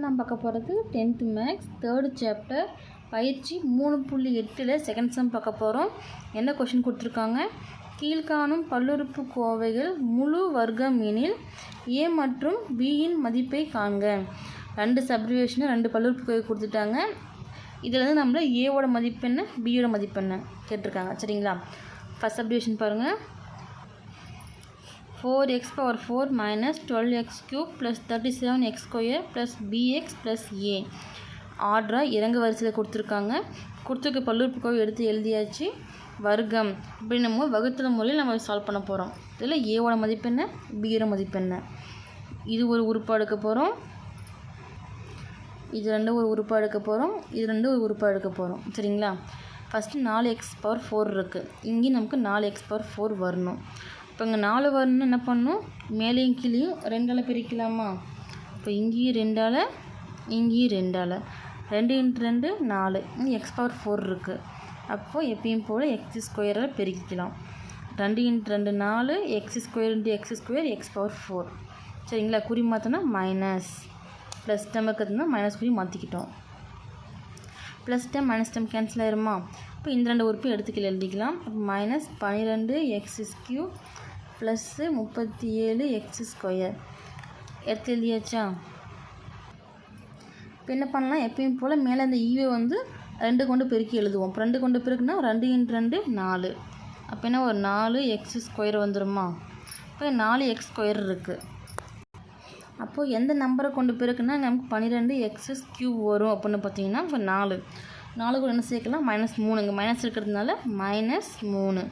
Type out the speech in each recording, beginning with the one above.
நாம் பார்க்க போகிறது 10th மேக்ஸ் 3rd சாப்டர் பயிற்சி 3.8ல் செகண்ட் சம் பார்க்க போகிறோம். என்ன கொஷின் கொடுத்துருக்காங்க, கீழ்காணும் பல்லுறுப்புக்கோவைகள் முழு வர்க்கம் எனில் ஏ மற்றும் பியின் மதிப்பை காண்க. ரெண்டு சப்டிவிஷனை ரெண்டு பல்லுறுப்புக்கோவை கொடுத்துட்டாங்க. இதில் வந்து நம்மள ஏவோட மதிப்பு என்ன, பியோட மதிப்பு என்ன கேட்டிருக்காங்க. சரிங்களா, ஃபஸ்ட் சப்டிவிஷன் பாருங்கள். 4x power 4 minus 12x cube plus 37x square plus bx plus a. ஆர்டராக இறங்கு வரிசையில் கொடுத்துருக்காங்க. கொடுத்துருக்க பல்லுறுப்புக்கோவை எடுத்து எழுதியாச்சு. வர்க்கம் அப்படின்னும் போது வகுத்தல் முறையில் நம்ம சால்வ் பண்ண போகிறோம். இதில் ஏவோட மதிப்பு என்ன, பியோட மதிப்பு என்ன. இது ஒரு உறுப்பாக எடுக்க போகிறோம், இது ரெண்டும் ஒரு உறுப்பாக எடுக்க போகிறோம், இது ரெண்டும் ஒரு உறுப்பாக எடுக்க போகிறோம். சரிங்களா, ஃபஸ்ட்டு 4x power 4 இருக்குது. இங்கேயும் நமக்கு 4x power 4 வரணும். இப்போ இங்கே 4 வரணும்னு என்ன பண்ணணும், மேலேயும் கீழேயும் 2ஆல் பிரிக்கலாமா. இப்போ இங்கேயும் 2ஆல், இங்கேயும் 2ஆல், 2 × 2 4, இங்கே x power 4 இருக்குது. அப்போது எப்பயும் போல் x ஸ்கொயரால் பெருக்கிக்கலாம். 2 × 2 4, x square × x square, x power 4. சரிங்களா, குறி மாற்றினா மைனஸ், ப்ளஸ் டம் இருக்கிறதுனா மைனஸ் குறி மாற்றிக்கிட்டோம். ப்ளஸ் டம் மைனஸ் டம் கேன்சல் ஆயிருமா. இப்போ இந்த ரெண்டு உறுப்பு எடுத்துக்கல எழுதிக்கலாம். Minus 12x³ plus 37x square எடுத்து எழுதியாச்சா. இப்போ என்ன பண்ணலாம், எப்பயும் போல் மேலே அந்த ஈவை வந்து 2 கொண்டு பெருக்கி எழுதுவோம். இப்போ 2 கொண்டு பெருக்குனா 2 × 2 4. அப்போ என்ன ஒரு 4x ஸ்கொயர் வந்துடுமா. இப்போ 4x ஸ்கொயர் இருக்குது. அப்போது எந்த நம்பரை கொண்டு பெருக்குன்னா நமக்கு 12x³ வரும் அப்படின்னு பார்த்தீங்கன்னா, இப்போ 4 கூட என்ன சேர்க்கலாம், -3. இங்கே மைனஸ் இருக்கிறதுனால -3.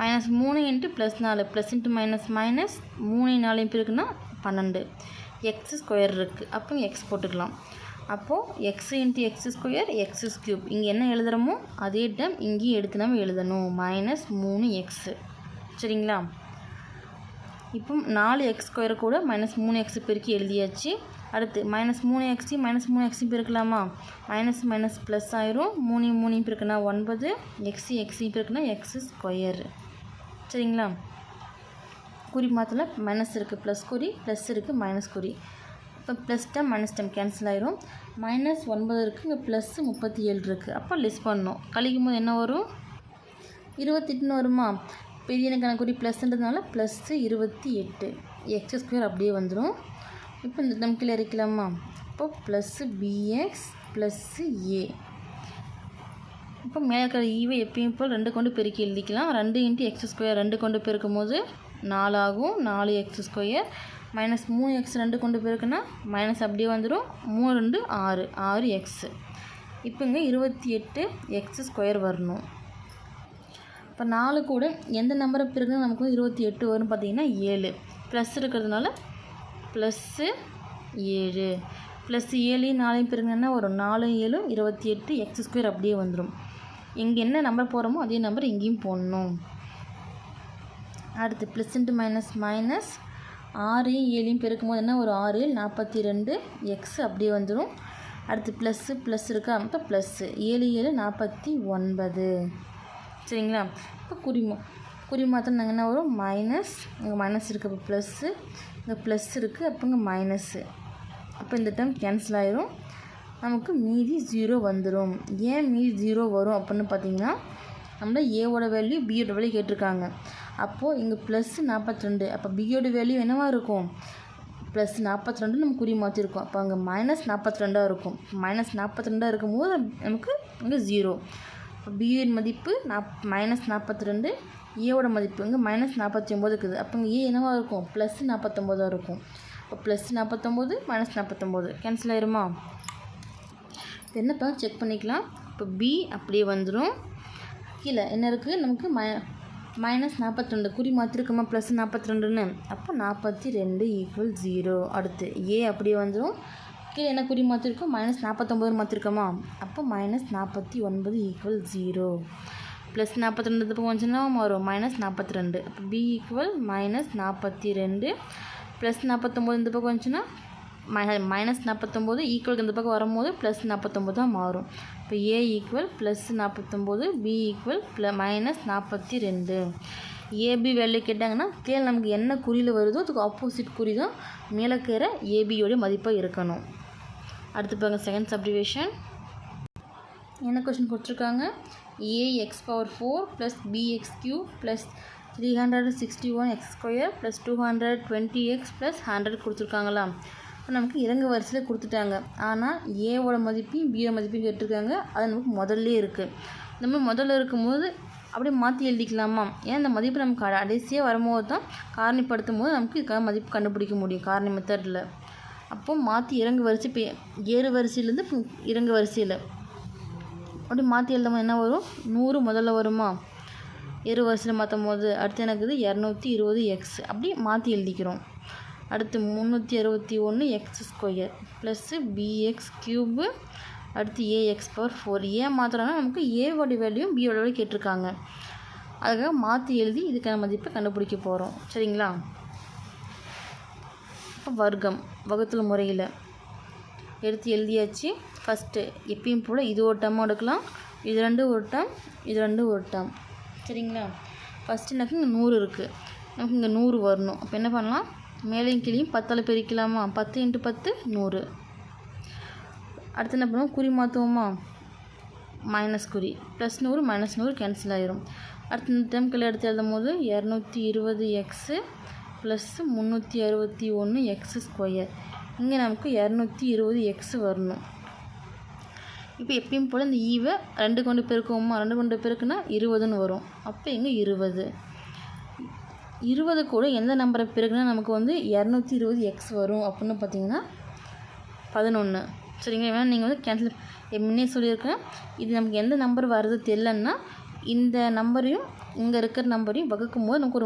-3 × +4, plus × minus minus, 3 4 பெருக்குன்னா 12. x square இருக்குது. அப்போ x போட்டுக்கலாம். அப்போது x × x² x³. இங்கே என்ன எழுதுகிறோமோ அதே டைம் இங்கேயும் எடுத்து நம்ம எழுதணும், -3x. சரிங்களா, இப்போ 4x² கூட -3x பெருக்கி எழுதியாச்சு. அடுத்து -3x -3x பெருக்கலாமா. Minus minus plus ஆயிரும். 3 3 பெருக்குனா 9, x பெருக்குனா x ஸ்கொயர். சரிங்களா, குறி மாற்றல, மைனஸ் இருக்குது ப்ளஸ் குறி, ப்ளஸ் இருக்குது மைனஸ் குறி. இப்போ ப்ளஸ் டம் மைனஸ் டம் கேன்சல் ஆயிரும். -9 இருக்குது, இங்கே ப்ளஸ் 37 இருக்குது. அப்போ லெஸ் பண்ணணும். கழிக்கும் போது என்ன வரும், 28 வருமா. பெரிய கணக்குறி ப்ளஸ்ன்றதுனால ப்ளஸ் 28, x² அப்படியே வந்துடும். இப்போ இந்த நமக்கு இறக்கலாமா. இப்போ ப்ளஸ் bx ப்ளஸ் a. இப்போ மேலே இருக்கிற ஈவை எப்பயும் போல் 2 கொண்டு பெருக்கி எழுதிக்கலாம். 2 × x² 2 கொண்டு பெருக்கும் போது 4 ஆகும், 4x ஸ்கொயர். -3x 2 கொண்டு பெருக்குன்னா மைனஸ் அப்படியே வந்துடும். 3 2 6, 6x. இப்போ இங்கே 28x ஸ்கொயர் வரணும். இப்போ 4 கூட எந்த நம்பரை பெருக்குன்னா நமக்கு வந்து 28 வரும் பார்த்தீங்கன்னா 7. ப்ளஸ் இருக்கிறதுனால +7, +7 4 பெருக்குன்னா ஒரு 4 7 28, x² அப்படியே வந்துடும். இங்கே என்ன நம்பர் போகிறோமோ அதே நம்பர் இங்கேயும் போடணும். அடுத்து ப்ளஸ் × மைனஸ் மைனஸ், 6 7 பெருக்கும் போது என்ன ஒரு 6 42, x அப்படியே வந்துடும். அடுத்து ப்ளஸ் இருக்கா, அப்போ ப்ளஸ் 7 7 49. சரிங்களா, இப்போ குறி மாத்திரம் நாங்கள் என்ன வரும், மைனஸ். இங்கே மைனஸ் இருக்குது, அப்போ ப்ளஸ்ஸு, இங்கே ப்ளஸ் இருக்குது, அப்போ இங்கே மைனஸ்ஸு. அப்போ இந்த டைம் கேன்சல் ஆயிரும். நமக்கு மீதி 0 வந்துடும். ஏன் மீதி 0 வரும் அப்படின்னு பார்த்தீங்கன்னா, நம்மள ஏவோட வேல்யூ பியோட வேல்யூ கேட்டிருக்காங்க. அப்போது இங்கே ப்ளஸ் 42, அப்போ பியோட வேல்யூ என்னவாக இருக்கும், ப்ளஸ் 42 நம்ம குறி மாற்றிருக்கோம். அப்போ அங்கே -42 இருக்கும். -42 இருக்கும்போது நமக்கு இங்கே 0. பியோட மதிப்பு -42, ஏவோட மதிப்பு இங்கே -49 இருக்குது. அப்போ இங்கே ஏ என்னவாக இருக்கும், ப்ளஸ் 49 இருக்கும். இப்போ ப்ளஸ் 49 -49 கேன்சல் ஆயிருமா. என்னப்பா செக் பண்ணிக்கலாம். இப்போ பி அப்படியே வந்துடும். கீழே என்ன இருக்குது நமக்கு -42 குறி மாற்றிருக்கோமா, ப்ளஸ் 42ன்னு. அப்போ 42 = 0. அடுத்து ஏ அப்படியே வந்துடும். கீழே என்ன குறி மாற்றிருக்கோம், -49 மாற்றிருக்கோமா. அப்போ -49 = 0. ப்ளஸ் 42 பக்கம் வந்துச்சுன்னா வரும் -42. அப்போ பி = -42. ப்ளஸ் 49 இந்த பக்கம் வந்துச்சுன்னா -49 ஈக்குவலுக்கு இந்த பக்கம் வரும்போது ப்ளஸ் 49 தான் மாறும். இப்போ ஏ = ப்ளஸ் 49, பி = -42. ஏபி வேல்யூ கேட்டாங்கன்னா கீழே நமக்கு என்ன குறியில் வருதோ அதுக்கு ஆப்போசிட் குறி தான் மேலே இருக்கிற ஏபியோடைய மதிப்பாக இருக்கணும். அடுத்து பாருங்க செகண்ட் சப்டிவிஷன். என்ன கொஸ்டின் கொடுத்துருக்காங்க? ax⁴ + bx³ + 361x² + 220x + 100 கொடுத்துருக்காங்களா? இப்போ நமக்கு இறங்கு வரிசையில் கொடுத்துட்டாங்க. ஆனால் ஏவோட மதிப்பையும் பியோட மதிப்பையும் கேட்டிருக்காங்க. அது நமக்கு முதல்ல இருக்குது. நம்ம முதல்ல இருக்கும்போது அப்படியே மாற்றி எழுதிக்கலாமா? ஏன்னா இந்த மதிப்பு நமக்கு கடைசியாக வரும்போது தான் காரணிப்படுத்தும் போது நமக்கு இதுக்காக மதிப்பு கண்டுபிடிக்க முடியும் காரணி மெத்தடில். அப்போது மாற்றி இறங்கு வரிசை இப்போ ஏறு வரிசையிலேருந்து இறங்கு வரிசையில் அப்படி மாற்றி எழுதும்போது என்ன வரும்? 100 முதல்ல வருமா? ஏறு வரிசையில் மாற்றும் போது அடுத்து எனக்கு 220x அப்படி மாற்றி எழுதிக்கிறோம். அடுத்து 361x² ப்ளஸ் bx³ அடுத்து ax⁴. ஏன் மாத்திரம்னா நமக்கு ஏவோட வேல்யூ பியோட வேல்யூ கேட்டிருக்காங்க. அதுக்காக மாற்றி எழுதி இதுக்கான மதிப்பை கண்டுபிடிக்க போகிறோம். சரிங்களா? இப்போ வர்க்கம் வகுத்தல் முறையில் எடுத்து எழுதியாச்சு. ஃபஸ்ட்டு எப்பயும் போல் இது ஒரு டேர்மாக எடுக்கலாம். இது 2 ஒரு டேர்ம், இது 2 ஒரு டேர்ம். சரிங்களா? ஃபஸ்ட்டு எனக்கு இங்கே 100 இருக்குது. நமக்கு இங்கே 100 வரணும். அப்போ என்ன பண்ணலாம்? மேலேயும் கீழேயும் 10ஆல் பெருக்கலாமா? 10 × 10 100. அடுத்து என்ன பண்ணுவோம்? குறி மாற்றுவோமா? மைனஸ் குறி +100 -100 கேன்சல் ஆயிரும். அடுத்து இந்த டேர்ம் கீழே எடுத்து எழுதும் போது 220x + 361x². இங்கே நமக்கு 220x வரணும். இப்போ எப்பயும் போல் இந்த ஈவை 2 கொண்டு பெருக்குவோமா? 2 கொண்டு பெருக்குனா 20ன்னு வரும். அப்போ இங்கே 20 கூட எந்த நம்பரை பெருக்குனா நமக்கு 220x வரும் அப்படின்னு பார்த்தீங்கன்னா 11. சரிங்க? வேணா நீங்கள் கேன்சல் முன்னே சொல்லியிருக்கேன். இது நமக்கு எந்த நம்பர் வருது தெரியலன்னா இந்த நம்பரையும் இங்கே இருக்கிற நம்பரையும் வகுக்கும் போது நமக்கு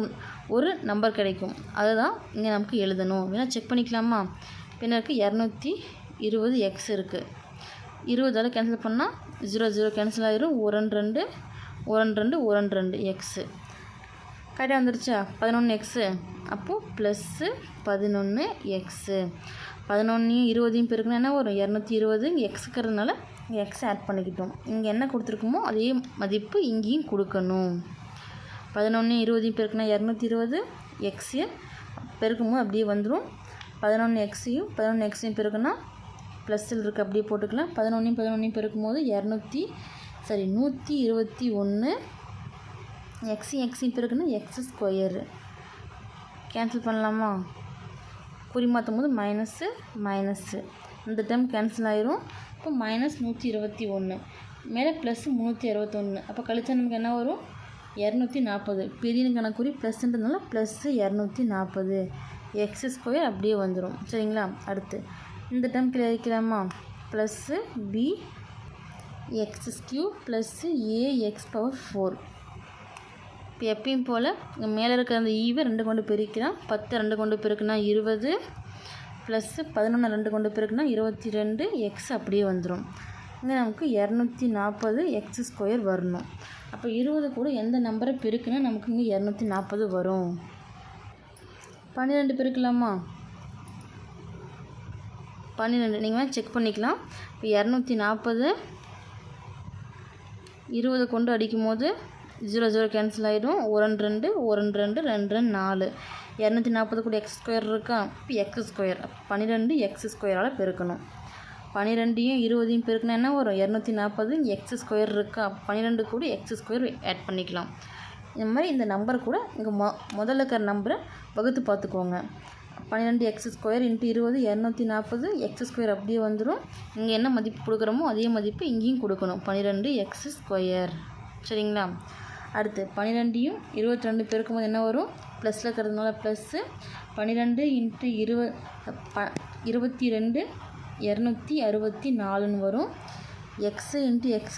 ஒரு நம்பர் கிடைக்கும். அதுதான் இங்கே நமக்கு எழுதணும். வேணால் செக் பண்ணிக்கலாமா? பின்ன இருக்குது 220x இருக்குது. 20ஆல் கேன்சல் பண்ணால் 0 கேன்சல் ஆகிரும். 1 2 x கரெக்டாக வந்துருச்சா? 11x. அப்போது ப்ளஸ்ஸு 11x. 11ஐயும் 20ஐயும் பெருக்குனா என்ன வரும்? 220. எக்ஸுக்கிறதுனால எக்ஸ் ஆட் பண்ணிக்கிட்டோம். இங்கே என்ன கொடுத்துருக்குமோ அதே மதிப்பு இங்கேயும் கொடுக்கணும். 11ஐயும் 20ஐயும் பெருக்குனா 220. எக்ஸு பெருக்கும்போது அப்படியே வந்துடும். 11xையும் 11xையும் பெருக்குனா ப்ளஸ்ஸில் இருக்குது அப்படியே போட்டுக்கலாம். 11ஐயும் பெருக்கும்போது 121. எக்ஸையும் பெருக்குன்னா x². கேன்சல் பண்ணலாமா? குறி மாற்றும் போது மைனஸ்ஸு இந்த டைம் கேன்சல் ஆயிரும். இப்போ -121 மேலே ப்ளஸ் 361. அப்போ கழிச்சா நமக்கு என்ன வரும்? 240. பெரிய கணக்குறி ப்ளஸ்ன்றதுனால +240 x² அப்படியே வந்துடும். சரிங்களா? அடுத்து இந்த டைம் கீழே வைக்கலாமா? Plus bx³ plus ax⁴. இப்போ எப்பயும் போல் இங்கே மேலே இருக்கிற அந்த ஈவை 2 கொண்டு பெருக்கலாம். 10 2 கொண்டு பெருக்குனா 20 ப்ளஸ்ஸு 11 2 கொண்டு பெருக்குனா 22 x அப்படியே வந்துடும். இங்கே நமக்கு 240 x² வரணும். அப்போ 20 கூட எந்த நம்பரை பெருக்குனா நமக்கு இங்கே 240 வரும்? 12 பெருக்கலாமா? 12 நீங்கள் செக் பண்ணிக்கலாம். இப்போ 240 20 கொண்டு அடிக்கும் போது 0 கேன்சல் ஆகிடும். 1 2 4 240 கூட x² இருக்கா? இப்போ x². 12 x²ஆல் பெருக்கணும். 12ஐயும் 20ஐயும் பெருக்கினா என்ன வரும்? 240. x² இருக்கா? 12 கூட x² ஆட் பண்ணிக்கலாம். இந்த மாதிரி இந்த நம்பர் கூட இங்கே முதல்ல இருக்கிற நம்பரை வகுத்து பார்த்துக்கோங்க. 12x² × 20 240 x² அப்படியே வந்துடும். இங்கே என்ன மதிப்பு கொடுக்குறோமோ அதே மதிப்பு இங்கேயும் கொடுக்கணும். 12x². சரிங்களா? அடுத்து 12ஐயும் 22 பெருக்கும்போது என்ன வரும்? ப்ளஸில் இருக்கிறதுனால ப்ளஸ்ஸு 12 × 22 264ன்னு வரும். x × x²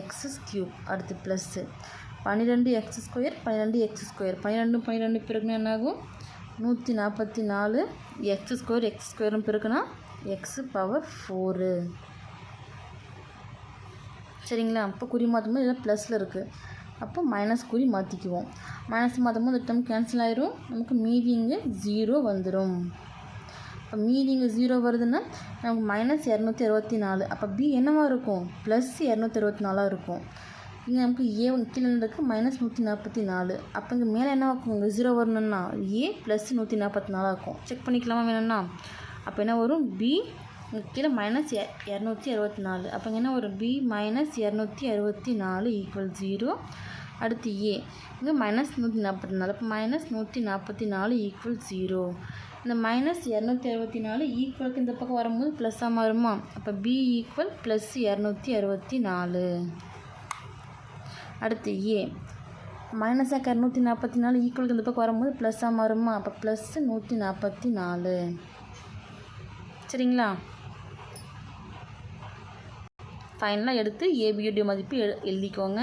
x³ அடுத்து ப்ளஸ்ஸு 12x². 12 பெருக்குனா என்ன ஆகும்? 144 x² பெருக்குனா x⁴. சரிங்களா? அப்போ குறி மாற்றும் போது இதெல்லாம் ப்ளஸில் இருக்குது. அப்போ மைனஸ் குறி மாற்றிக்குவோம். மைனஸ் மாற்றும் போது டம் கேன்சல் ஆயிரும். நமக்கு மீதி இங்கே 0 வந்துடும். இப்போ மீதி இங்கே 0 வருதுன்னா நமக்கு -264. அப்போ பி என்னவாக இருக்கும்? +264 இருக்கும். இங்கே நமக்கு ஏ கீழே இருக்குது -144. அப்போ இங்கே மேலே என்ன இருக்கும்? இங்கே 0 வரணும்னா ஏ +144 இருக்கும். செக் பண்ணிக்கலாமா வேணும்னா? அப்போ என்ன வரும்? பி இங்கே கீழே மைனஸ் 264. அப்போ இங்கே என்ன ஒரு பி மைனஸ் 264 ஈக்குவல் 0. அடுத்து ஏ இங்கே மைனஸ் 144. அப்போ மைனஸ் 144 ஈக்குவல் 0. இந்த மைனஸ் 264 ஈக்குவலுக்கு இந்த பக்கம் வரும்போது ப்ளஸ்ஸாக மாறுமா? அப்போ பி ஈக்குவல் ப்ளஸ் 264. அடுத்து ஏ மைனஸாக 244 ஈக்குவலுக்கு இந்த பக்கம் வரும்போது ப்ளஸ்ஸாக மாறுமா? அப்போ ப்ளஸ் 144. சரிங்களா? ஃபைனலாக எடுத்து ஏபியுடைய மதிப்பு எழுதிக்கோங்க.